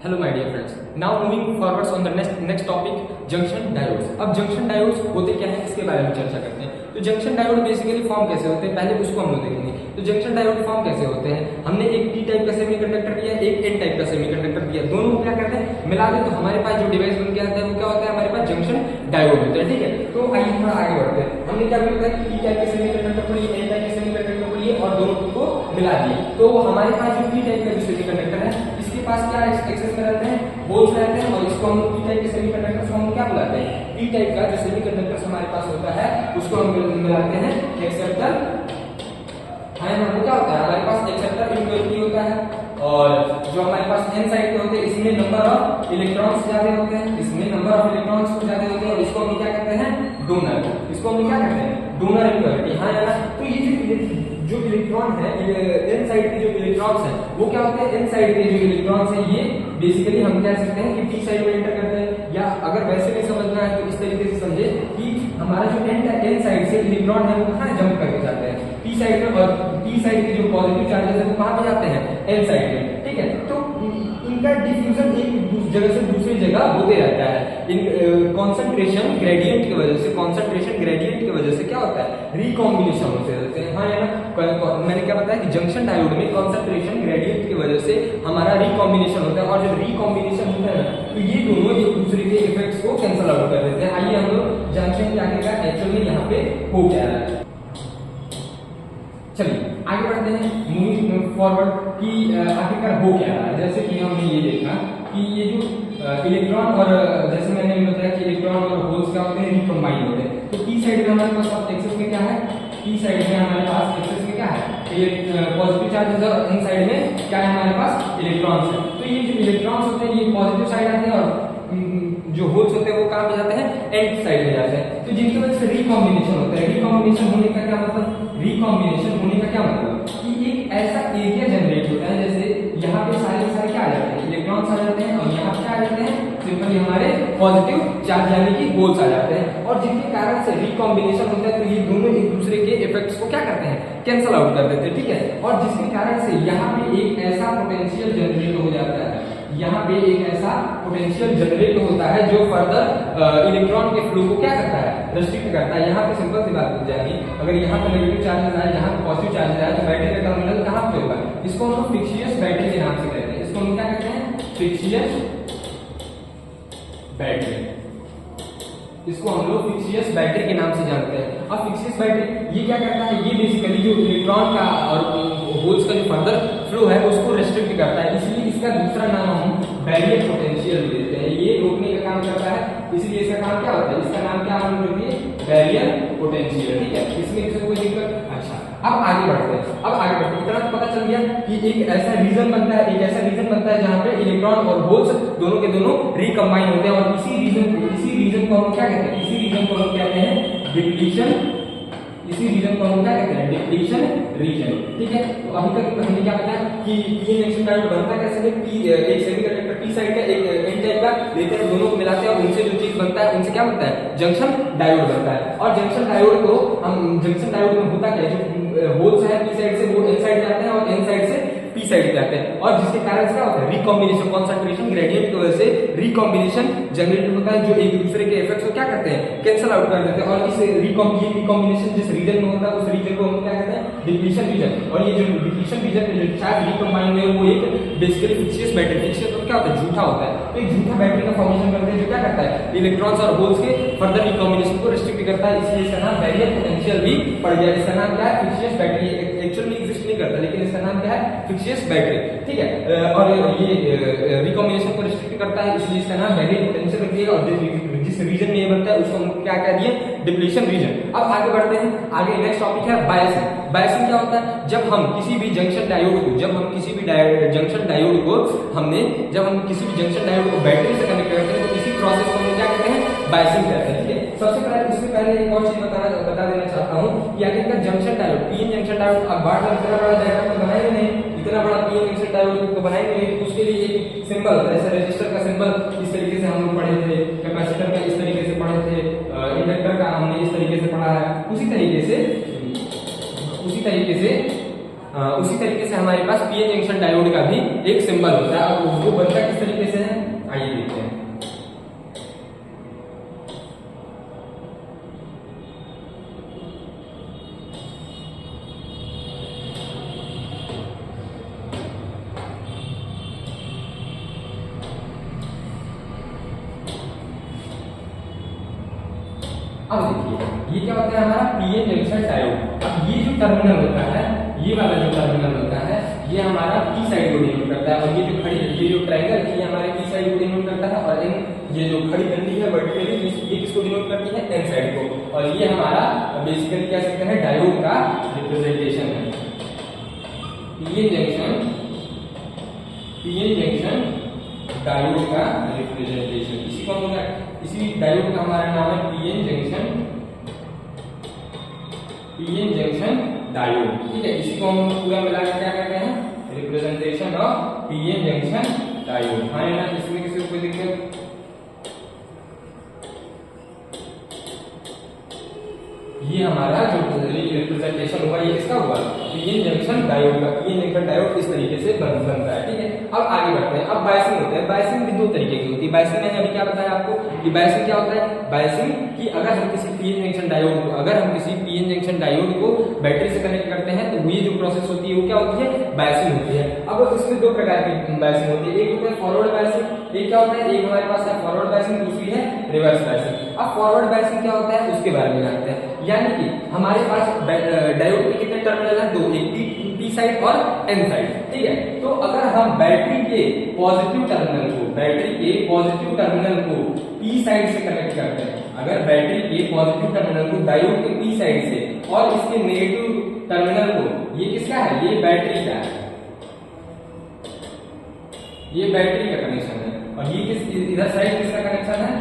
Hello my dear friends, now moving forwards on the next topic junction diodes. अब junction diodes होते क्या है इसके बारे में चर्चा करते हैं। तो जंक्शन डायोड बेसिकली फॉर्म कैसे होते हैं, पहले उसको हम लोग देखेंगे। तो जंक्शन डायोड फॉर्म कैसे होते हैं, हमने एक पी टाइप का सेमीकंडक्टर दिया, एक एन टाइप का सेमीकंडक्टर दिया, दोनों को क्या करते हैं मिला दे, तो हमारे पास जो डिवाइस बन के आता है वो क्या होता है, हमारे पास जंक्शन डायोड होता है। ठीक है, तो आइए थोड़ा आगे बढ़ते हैं। हमने क्या बोला कि पी टाइप के सेमीकंडक्टर को लिए, एन टाइप के सेमीकंडक्टर को लिए और दोनों को मिला दिए, तो हमारे पास जो पी टाइप का जो सेमीकंडक्टर है इसके पास क्या एक्सेस में रहते हैं, होल्स रहते हैं, और इसको हम पी टाइप के सेमीकंडक्टर को हम क्या बुलाते हैं, पी टाइप का जो सेमीकंडक्टर हमारे पास होता है उसको हम मिलाते हैं एक्सेप्टर। वो क्या होता है, हमारे पास एक्सेप्टर इक्वलिटी होता है, और जो हमारे पास एन साइड पे होते हैं इसमें नंबर ऑफ इलेक्ट्रॉन्स ज्यादा होते हैं, इसमें नंबर ऑफ इलेक्ट्रॉन्स ज्यादा होते हैं, और इसको हम क्या कहते हैं डोनर, इसको हम क्या कहते हैं डोनर इक्वलिटी। हाँ है ना, तो ये जो इलेक्ट्रॉन है एन साइड के जो इलेक्ट्रॉन्स है वो क्या होते हैं, एन साइड के जो इलेक्ट्रॉन्स है ये बेसिकली हम कह सकते हैं कि पी साइड में एंटर करते हैं, या अगर वैसे नहीं समझना है तो इस तरीके से समझे कि हमारा जो एन साइड से इलेक्ट्रॉन है वो कहाँ जंप करके जाते हैं पी साइड में, और पी साइड के जो पॉजिटिव चार्जेस है वो कहाँ पे जाते हैं एन साइड में। ठीक है, तो इनका डिफ्यूजन एक जगह से दूसरी जगह होते रहता है। इन कॉन्सेंट्रेशन ग्रेडियंट की वजह से, कॉन्सेंट्रेशन ग्रेडियंट की वजह से क्या होता है, रिकॉम्बिनेशन होते रहते हैं। हाँ या ना, मैंने क्या बताया कि जंक्शन डायोड में कॉन्सेंट्रेशन ग्रेडियंट की वजह से हमारा रिकॉम्बिनेशन होता है, और जब रिकॉम्बिनेशन होता है ना तो ये दोनों एक दूसरे के इफेक्ट्स को कैंसिल आउट कर देते हैं। आइए हम लोग जानते हैं कि आखिरकार एक्चुअल में यहाँ पे हो क्या रहा है। चलिए आगे बढ़ते हैं, मूविंग फॉरवर्ड कि आखिरकार हो क्या रहा है। जैसे कि हमने ये देखा कि ये जो इलेक्ट्रॉन, और जैसे मैंने बताया कि इलेक्ट्रॉन और होल्स क्या होते हैं, रिकंबाइन होते हैं। तो पी साइड में हमारे पास एक्सेस में क्या है, पी साइड में हमारे पास एक्सेस में क्या है पॉजिटिव चार्जेस, और इन साइड में क्या है हमारे पास इलेक्ट्रॉन्स है। तो ये जो इलेक्ट्रॉन्स होते हैं ये पॉजिटिव साइड आते हैं, और जो होल्स होते हैं वो कहाँ पे जाते हैं एंड साइड में जाते हैं। तो जिनकी वजह से रिकॉम्बिनेशन होता है। रिकॉम्बिनेशन होने का क्या मतलब, रिकॉम्बिनेशन होने का क्या मतलब कि एक ऐसा एरिया जनरेट होता है, जैसे यहाँ पे सारे क्या आ जाते हैं इलेक्ट्रॉन्स आ जाते हैं, और यहाँ पे क्या आ जाते हैं सिंपली हमारे पॉजिटिव चार्ज यानी कि होल्स आ जाते हैं, और जिनके कारण से रिकॉम्बिनेशन होता है तो ये दोनों एक दूसरे के इफेक्ट्स को क्या करते हैं कैंसिल आउट कर देते हैं। ठीक है, और जिसके कारण से यहाँ पे एक ऐसा पोटेंशियल जनरेट हो जाता है, यहाँ पे एक ऐसा पोटेंशियल जनरेट होता है जो फर्दर इलेक्ट्रॉन के फ्लो को क्या करता है रेस्ट्रिक्ट करता है। यहाँ पे सिंपल सी बात हो जाएगी, अगर यहाँ पे नेगेटिव चार्जेस आए, यहाँ पे पॉजिटिव चार्जेस आए, तो बैटरी का टर्मिनल कहाँ पे होगा, इसको हम लोग फिक्सियस बैटरी के नाम से कहते हैं। इसको हम क्या कहते हैं फिक्सियस बैटरी, इसको हम लोग फिक्सियस बैटरी के नाम से जानते हैं। अब फिक्सियस बैटरी ये क्या करता है, ये बेसिकली जो इलेक्ट्रॉन का और होल्स का जो फर्दर फ्लो है उसको रेस्ट्रिक्ट करता है, इसलिए इसका दूसरा नाम हम बैरियर पोटेंशियल देते हैं। ये रोकने का काम करता है, इसलिए इसका काम क्या होता है, इसका नाम क्या हम लोग बैरियर पोटेंशियल। ठीक है, इसमें किसी कोई दिक्कत। अच्छा, अब आगे बढ़ते हैं। अब आगे बढ़ते हैं, इतना तो पता चल गया कि एक ऐसा रीजन बनता है, एक ऐसा रीजन बनता है जहां पे इलेक्ट्रॉन और होल्स दोनों के दोनों रिकंबाइन होते हैं, और इसी रीजन को हम क्या कहते हैं, इसी रीजन को हम कहते हैं डिप्लीशन, इसी रीजन को हम क्या कहते हैं डिप्लीशन रीजन। ठीक है, तो अभी तक हमने क्या बताया कि पी जंक्शन डायोड बनता कैसे है, एक सेमीकंडक्टर पी साइड का एक एन टाइप का लेते हैं, दोनों को मिलाते हैं और उनसे जो चीज बनता है उनसे क्या बनता है जंक्शन डायोड बनता है। और जंक्शन डायोड को हम, जंक्शन डायोड में होता क्या है, जो होल्स है पी साइड से वो एन साइड जाते हैं, और एन साइड से पी साइड पे आते हैं, और जिसके कारण से क्या होता है रिकॉम्बिनेशन, कॉन्सेंट्रेशन ग्रेडियंट की वजह से रिकॉम्बिनेशन जनरेट होता है, जो एक दूसरे के इफेक्ट्स को क्या करते हैं कैंसिल आउट कर देते हैं। और इस रिकॉम्बिनेशन जिस रीजन में होता है उस रीजन को हम क्या कहते हैं डिप्लीशन रीजन। और ये जो डिप्लीशन रीजन में जो चार्ज रिकंबाइन में वो एक बेसिकली फिक्सियस बैटरी, फिक्सियस तो क्या होता है झूठा होता है, तो एक झूठा बैटरी का फॉर्मेशन करते हैं जो क्या करता है इलेक्ट्रॉन्स और होल्स के फर्दर रिकॉम्बिनेशन को रिस्ट्रिक्ट करता है, इसलिए इसका नाम बैरियर पोटेंशियल भी पड़ गया। इसका नाम क्या है फिक्सियस बैटरी, एक्चुअली एग्जिस्ट नहीं करता लेकिन इसका नाम क्या है फिक्सियस बैटरी। ठीक है, और ये रिकॉम्बिनेशन को रिस्ट्रिक्ट करता है, इसलिए इसका नाम बैरियर पोटेंशियल रख दिया, और जिस रीजन में ये बनता है उसको हम क्या कह दिए डिप्लीशन रीजन। अब आगे बढ़ते हैं, आगे नेक्स्ट टॉपिक है बायसिंग। बायसिंग क्या होता है, जब हम किसी भी जंक्शन डायोड को, जब हम किसी भी जंक्शन डायोड को जब हम किसी भी जंक्शन डायोड को बैटरी से कनेक्ट करते हैं तो इसी प्रोसेस को हम क्या कहते हैं बायसिंग कहते हैं। ठीक है, सबसे पहले इससे पहले एक और चीज बता देना चाहता हूँ कि आखिरकार junction diode, PN junction diode, अब बार बार इतना बड़ा डायग्राम तो बनाएंगे नहीं, इतना बड़ा पीएन जंक्शन डायोड तो बनाएंगे नहीं, तो उसके लिए एक सिंबल, जैसे रजिस्टर का सिंबल इस तरीके से हम लोग पढ़े थे, कैपेसिटर का इस तरीके से पढ़े थे, इंडक्टर का हमने इस तरीके से पढ़ा है, उसी तरीके से हमारे पास पीएन जंक्शन डायोड का भी एक सिंबल होता है। और वो बनता किस तरीके से है, आइए देखते हैं। अब देखिए ये क्या होता है हमारा पीएन जंक्शन डायोड। अब ये जो टर्मिनल होता है, ये वाला जो टर्मिनल होता है, ये हमारा पी साइड को डिनोट करता है। और ये जो खड़ी, ये जो ट्रायंगल है, ये हमारे पी साइड को डिनोट करता है। और ये जो खड़ी डंडी है वर्टिकली, ये किसको डिनोट करती है, एन साइड को। और ये हमारा बेसिकली कह सकते हैं डायोड का रिप्रेजेंटेशन है। पीएन जंक्शन डायोड का रिप्रेजेंटेशन, इसी को हम, इसी डायोड का हमारा नाम है पीएन जंक्शन डायोड। ठीक है, इसी को हम पूरा मिलाकर क्या कहते हैं, representation of PN junction diode. हाँ ना, इसमें किसी को कोई दिक्कत? ये हमारा जो रिप्रेजेंटेशन हुआ, ये किसका हुआ, पीएन जंक्शन डायोड का। पीएन जंक्शन डायोड इस तरीके से बनता है। ठीक है, अब आगे बढ़ते हैं। अब बायसिंग होता है। बायसिंग भी दो तरीके की होती है। बायसिंग मैंने अभी क्या बताया आपको कि बायसिंग क्या होता है। बायसिंग कि अगर हम किसी पीएन जंक्शन डायोड को बैटरी से कनेक्ट करते हैं तो ये जो प्रोसेस होती है वो क्या होती है, बायसिंग होती है। अब इसमें दो प्रकार की बायसिंग होती है। एक होता है फॉरवर्ड बायसिंग। एक क्या होता है, एक हमारे पास है फॉरवर्ड बायसिंग, दूसरी है रिवर्स बायसिंग। अब फॉरवर्ड बायसिंग क्या होता है उसके बारे में जानते हैं। यानी कि हमारे पास डायोड के कितने टर्मिनल हैं, दो, एक पी साइड और एन साइड। ठीक है, तो अगर हम बैटरी के पॉजिटिव टर्मिनल को पी साइड से कनेक्ट करते हैं, अगर बैटरी के पॉजिटिव टर्मिनल को डायोड के पी साइड से, और इसके नेगेटिव टर्मिनल को, ये किसका है, ये बैटरी का है, ये बैटरी का कनेक्शन है। और ये इधर साइड किसका कनेक्शन है,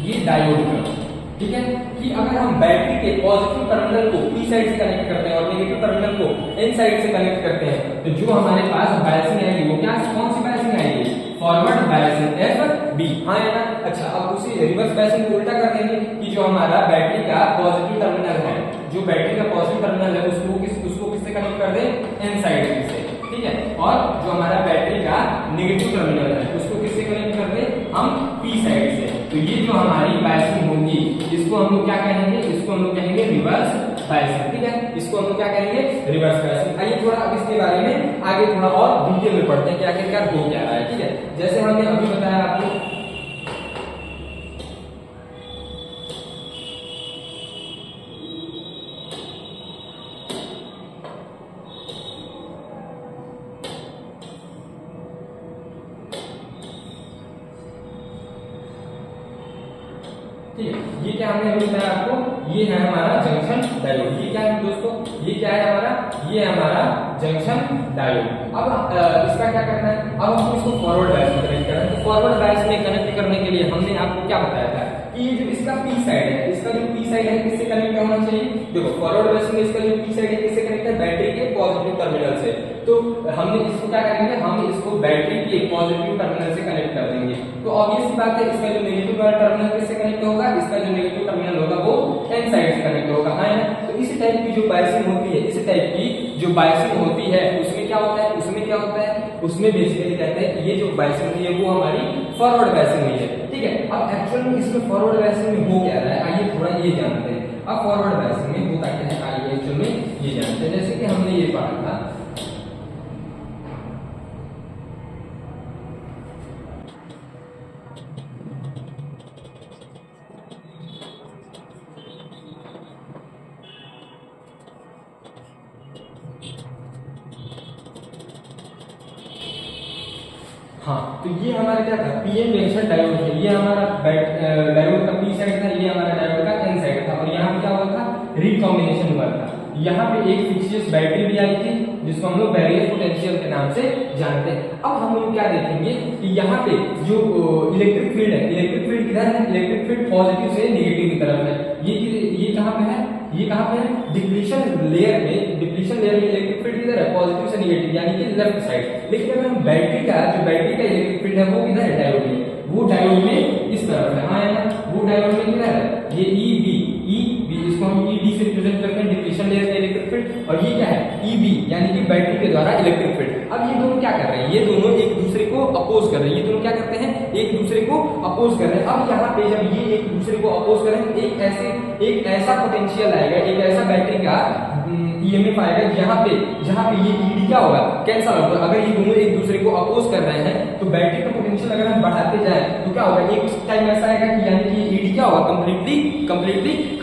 ये डायोड का। ठीक है, कि अगर हम बैटरी के पॉजिटिव टर्मिनल को पी साइड से कनेक्ट करते हैं और नेगेटिव टर्मिनल को एन साइड से कनेक्ट करते हैं, तो जो हमारे पास बायसिंग आएगी वो क्या, कौन सी बायसिंग आएगी, फॉरवर्ड बायसिंग, FB। हाँ है ना। अच्छा, अब उसी रिवर्स बायसिंग को उल्टा कर देंगे कि जो हमारा बैटरी का पॉजिटिव टर्मिनल है, जो बैटरी का पॉजिटिव टर्मिनल है उसको किससे कनेक्ट कर दें, एन साइड से। ठीक है, और जो हमारा बैटरी का नेगेटिव टर्मिनल है उसको किससे कनेक्ट कर दें, हम पी साइड से। तो ये जो हमारी बायसिंग होगी, इसको हम लोग क्या कहेंगे, इसको हम लोग कहेंगे रिवर्स बायसिंग। ठीक है, इसको हम लोग क्या कहेंगे, रिवर्स बायसिंग। आइए थोड़ा अब इसके बारे में आगे थोड़ा और डिटेल में पढ़ते हैं कि आखिरकार हो क्या रहा है। ठीक है, जैसे हमने अभी बताया आपको, ठीक है, ये क्या हमने अभी बताया आपको, ये है हमारा जंक्शन डायोड। ये क्या है दोस्तों, ये क्या है हमारा, ये है हमारा जंक्शन डायोड। अब इसका क्या करना है, अब हम इसको फॉरवर्ड बायस में कनेक्ट करना है। तो फॉरवर्ड बायस में कनेक्ट करने के लिए हमने आपको क्या बताया था कि ये जो इसका पी साइड है, इसका जो पी साइड है किससे कनेक्ट होना चाहिए। देखो फॉरवर्ड बायस में इसका जो पी साइड है किससे कनेक्ट है, बैटरी के पॉजिटिव टर्मिनल से। तो हमने इसको क्या करेंगे, हम इसको बैटरी के पॉजिटिव टर्मिनल से कनेक्ट कर देंगे। तो ऑब्वियस सी बात है, इसका जो नेगेटिव वाला टर्मिनल किससे कनेक्ट होगा, इसका जो नेगेटिव टर्मिनल होगा वो एन साइड से कनेक्ट होगा। हाँ है ना। तो इस टाइप की जो बायसिंग होती है, इस टाइप की जो बायसिंग होती है उसमें क्या होता है, उसमें बेसिकली कहते हैं ये जो बायसिंग हुई है वो हमारी फॉरवर्ड बायसिंग हुई है। ठीक है, अब एक्चुअल में इसमें फॉरवर्ड बायसिंग में हो क्या रहा है, आइए थोड़ा ये जानते हैं। अब फॉरवर्ड बायसिंग में होता क्या है, आइए एक्चुअल में ये जानते हैं। जैसे कि हमने ये पढ़ा था, हाँ, तो ये हमारा क्या था, पीएन जंक्शन डायोड है। ये हमारा डायोड का पी साइड था, ये हमारा डायोड का एन साइड था। और यहाँ पे क्या हुआ था, रिकॉम्बिनेशन हुआ था। यहाँ पे एक फिक्सियस बैटरी भी आई थी जिसको हम लोग बैरियर पोटेंशियल के नाम से जानते हैं। अब हम लोग क्या देखेंगे कि यहाँ पे जो इलेक्ट्रिक फील्ड है, इलेक्ट्रिक फील्ड किधर है, इलेक्ट्रिक फील्ड पॉजिटिव से नेगेटिव की तरफ है। ये कहाँ पे है, ये कहाँ पे है, डिप्लीशन लेयर में इलेक्ट्रिक फील्ड किधर है, पॉजिटिव से नेगेटिव यानी कि लेफ्ट साइड। लेकिन अगर हम बैटरी का इलेक्ट्रिक फील्ड है वो किधर है, डायोड में, वो डायोड में इस तरफ है। हाँ है ना, वो डायोड में किधर है, ये EB, इसको हम ED से रिप्रेजेंट करते हैं, डिप्लीशन लेयर का इलेक्ट्रिक फील्ड। और ये क्या है, EB यानी कि बैटरी के द्वारा इलेक्ट्रिक फील्ड। अब ये दोनों क्या कर रहे हैं, ये दोनों एक दूसरे को अपोज कर रहे हैं, ये दोनों क्या करते हैं, एक दूसरे को अपोज कर रहे हैं। अब यहाँ पे जब ये एक दूसरे को अपोज करेंगे, एक ऐसा पोटेंशियल आएगा, एक ऐसा बैटरी का ईएमएफ आएगा जहाँ पे ये ईडी क्या होगा, कैंसल आउट होगा। अगर ये दोनों एक दूसरे को अपोज कर रहे हैं तो बैटरी का पोटेंशियल अगर हम बढ़ाते जाए तो क्या होगा, एक टाइम ऐसा आएगा कि यानी कि ईडी क्या होगा, कंप्लीटली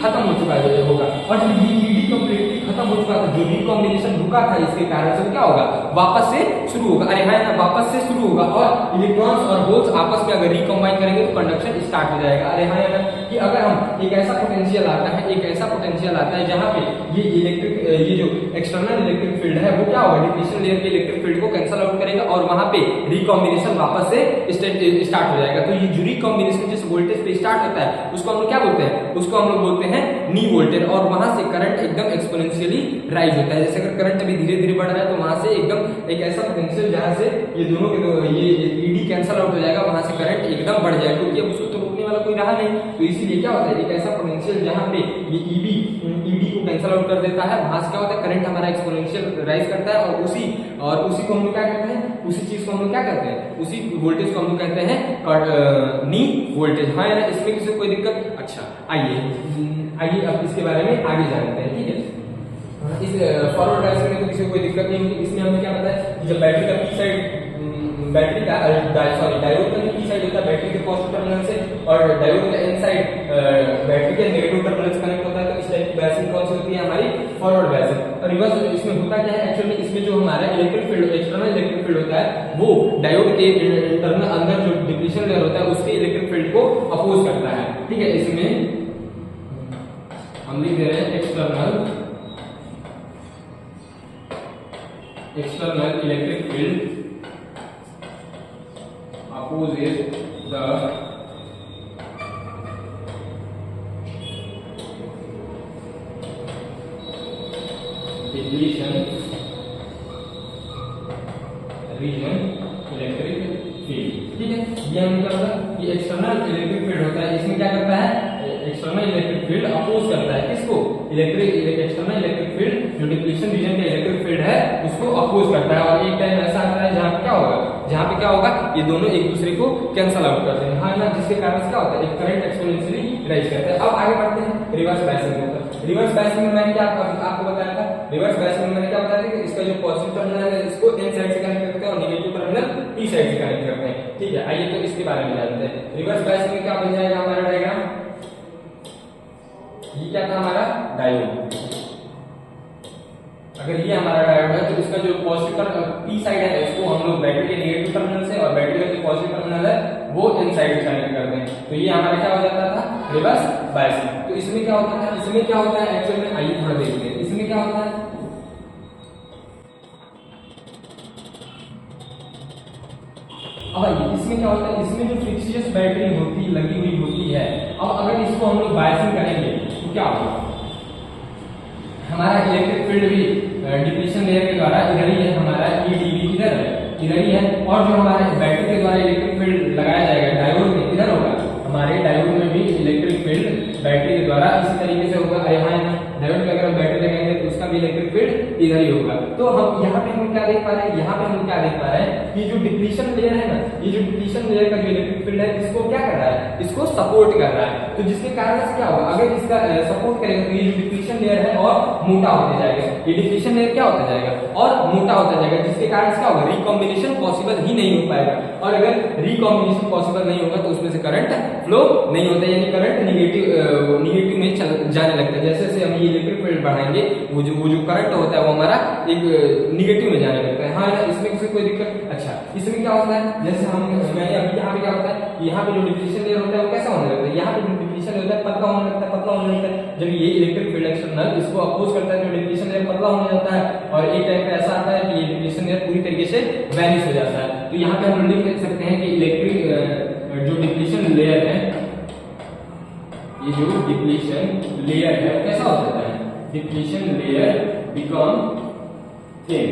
खत्म हो चुका होगा। और जब ये ईडी कंप्लीटली खत्म हो चुका था, जो रिकॉम्बिनेशन रुका था इसके कारण से क्या होगा, वापस से शुरू होगा। अरे हाँ ना, वापस से शुरू होगा और इलेक्ट्रॉन्स और होल्स आपस में अगर रिकॉम्बाइन करेंगे तो कंडक्शन स्टार्ट हो जाएगा। अरे हाँ ना, कि अगर हम एक ऐसा पोटेंशियल आता है जहाँ पे ये जो एक्सटर्नल इलेक्ट्रिक फील्ड है वो क्या होगा, डिप्लीशन लेयर के इलेक्ट्रिक फील्ड को कैंसल आउट करेगा और वहां पे रिकॉम्बिनेशन वापस से स्टार्ट हो जाएगा। तो ये जो रिकॉम्बिनेशन जिस वोल्टेज पे स्टार्ट होता है उसको हम लोग क्या बोलते हैं, उसको हम लोग बोलते हैं नी वोल्टेज। और वहां से करंट एकदम एक्सपोनेंशियली राइज होता है। जैसे अगर करंट अभी धीरे धीरे बढ़ रहा है तो वहां से एकदम एक ऐसा पोटेंशियल जहां से ये दोनों के ये ईडी कैंसल आउट हो जाएगा, वहां से करंट एकदम बढ़ जाएगा, क्योंकि अब उसको तो रोकने वाला कोई रहा नहीं। तो इसीलिए क्या होता है, एक ऐसा पोटेंशियल जहां पे ये ईडी को कैंसल आउट कर देता है, वहां से क्या होता है, करंट हमारा एक्सपोनेंशियल राइज करता है और उसी को हम लोग क्या कहते हैं, उसी चीज को हम लोग क्या कहते हैं, उसी वोल्टेज को हम लोग कहते हैं नी वोल्टेज। हाँ ना, इसमें किसी कोई दिक्कत? अच्छा, आइए अब इसके बारे में आगे जानते हैं। ठीक है, इस फॉरवर्ड डायरेक्शन में तो किसी को कोई दिक्कत नहीं होगी। इसमें हमें क्या पता है, जब बैटरी का पी साइड डायोड का पी साइड होता है बैटरी के पॉजिटिव टर्मिनल से और डायोड का एन साइड बैटरी के नेगेटिव टर्मिनल से कनेक्ट होता है। तो इस टाइप की बायसिंग कौन सी होती है, हमारी फॉरवर्ड बायसिंग। और रिवर्स इसमें होता क्या है, एक्चुअली इसमें जो हमारा electric field, external electric field होता है वो डायोड के इंटरनल अंदर जो डिप्लीशन लेयर होता है उसके इलेक्ट्रिक फील्ड को अपोज करता है। ठीक है, इसमें हम लिख दे रहे हैं external electric field opposes the depletion region electric field। ठीक है, ये हम क्या होता है कि एक्सटर्नल इलेक्ट्रिक फील्ड होता है, इसमें क्या करता है, एक्सटर्नल इलेक्ट्रिक फील्ड अपोज करता है किसको, एक्सटर्नल इलेक्ट्रिक फील्ड जो डिप्लीशन रीजन का इलेक्ट्रिक फील्ड है उसको अपोज करता है। और एक टाइम ऐसा आता है जहां पे क्या होगा, ये दोनों एक दूसरे को कैंसल आउट करते हैं। हाँ ना, जिसके कारण से क्या होता है, एक करंट एक्सपोनेंशियली राइज करता है। अब आगे बढ़ते हैं रिवर्स बायसिंग के ऊपर। रिवर्स बायसिंग में मैंने क्या आपको बताया था, रिवर्स बायसिंग में मैंने क्या बताया था कि इसका जो पॉजिटिव टर्मिनल है इसको एन साइड से कनेक्ट करते हैं और नेगेटिव टर्मिनल पी साइड से कनेक्ट करते हैं। ठीक है, आइए तो इसके बारे में जानते हैं। रिवर्स बायसिंग में क्या बन जाएगा हमारा डायग्राम, ये क्या था हमारा डायोड। अगर ये हमारा डायोड है तो इसका जो पॉजिटिव पी साइड है उसको हम लोग बैटरी के नेगेटिव टर्मिनल से और बैटरी का जो पॉजिटिव टर्मिनल है वो इन साइड से कनेक्ट करते हैं। तो ये हमारा क्या हो जाता था, रिवर्स बायसिंग। तो इसमें क्या होता है, एक्चुअल में आइए थोड़ा देखते हैं इसमें क्या होता है। अब आइए इसमें क्या होता है, इसमें जो फिक्सियस बैटरी लगी हुई होती है, अब अगर इसको हम लोग बायसिंग करेंगे तो क्या होगा, हमारा इलेक्ट्रिक फील्ड भी डिप्लीशन लेयर के द्वारा इधर ही है, हमारा ईडीबी इधर ही है और जो हमारे बैटरी के द्वारा इलेक्ट्रिक फील्ड लगाया जाएगा डायोड में इधर होगा। हमारे डायोड में भी इलेक्ट्रिक फील्ड बैटरी के द्वारा इसी तरीके से होगा। डायोड में अगर हम बैटरी लगाएंगे तो उसका भी इलेक्ट्रिक फील्ड इधर ही होगा। तो हम यहाँ पे हम क्या देख पा रहे हैं, कि जो डिप्लीशन लेयर है ना, ये जो डिप्लीशन लेयर का जो इलेक्ट्रिक फील्ड है इसको क्या कर रहा है, इसको सपोर्ट कर रहा है। तो जिसके कारण से क्या होगा, अगर इसका सपोर्ट करेगा तो ये जो डिप्लीशन लेयर है और मोटा होते जाएगा, ये डिप्लीशन लेयर क्या होता जाएगा और मोटा होता जाएगा, जिसके कारण से क्या होगा, रिकॉम्बिनेशन पॉसिबल ही नहीं हो पाएगा। और अगर रिकॉम्बिनेशन पॉसिबल नहीं होगा तो उसमें से करंट फ्लो नहीं होता, यानी करंट निगेटिव में जाने लगता है। जैसे जैसे हम ये इलेक्ट्रिक फील्ड बढ़ाएंगे वो जो करंट होता है वो हमारा एक निगेटिव में जाने लगता है। हाँ, इसमें किसी कोई दिक्कत? अच्छा, इसमें क्या होता है, जैसे मैंने अभी यहाँ पे क्या होता है, यहाँ पे जो डिप्लीशन लेयर होता है वो कैसा होने लगता है, यहाँ पे जो डिप्लीशन होता है पतला होने लगता है। जब ये इलेक्ट्रिक फील्ड एक्सटर्नल इसको अपोज करता है तो डिप्लीशन लेयर पतला होने लगता है और एक टाइम पे ऐसा आता है कि ये डिप्लीशन लेयर पूरी तरीके से वैनिश हो जाता है। तो यहाँ पे हम लिख सकते हैं कि इलेक्ट्रिक जो डिप्लीशन लेयर है, ये जो डिप्लीशन लेयर है कैसा हो जाता है, डिप्लीशन लेयर बिकम थिन।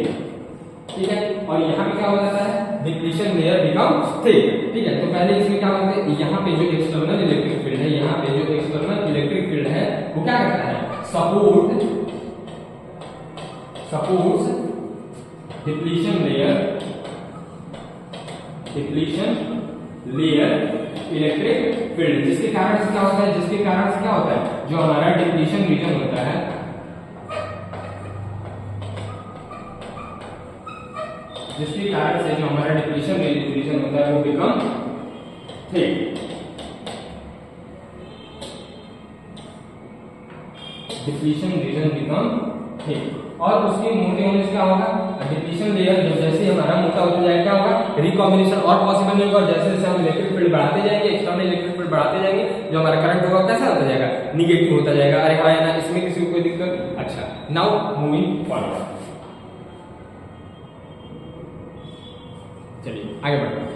ठीक है, और यहाँ पे क्या हो जाता है, डिप्लीशन लेयर बिकम थिक। ठीक है, तो पहले इसमें क्या होता है, यहाँ पे जो एक्सटर्नल इलेक्ट्रिक फील्ड है, यहाँ पे जो एक्सटर्नल इलेक्ट्रिक फील्ड है वो क्या करता है, supports depletion layer electric field, जिसके कारण से क्या होता है, जो हमारा डिप्लीशन रीजन होता है, वो become thick. Depletion region become thick. और उसके मोटे होने से क्या होगा, डिप्लीशन लेयर जो जैसे हमारा मोटा होता जाएगा क्या होगा, रिकॉम्बिनेशन और पॉसिबल नहीं होगा। और जैसे जैसे हम इलेक्ट्रिक फील्ड बढ़ाते जाएंगे, एक्सटर्नल इलेक्ट्रिक फील्ड बढ़ाते जाएंगे, जो हमारा करंट होगा कैसा होता जाएगा, निगेटिव होता जाएगा। अरे हाँ ना, इसमें किसी को कोई दिक्कत? अच्छा, नाउ मूविंग फॉरवर्ड, चलिए आगे बढ़ते हैं।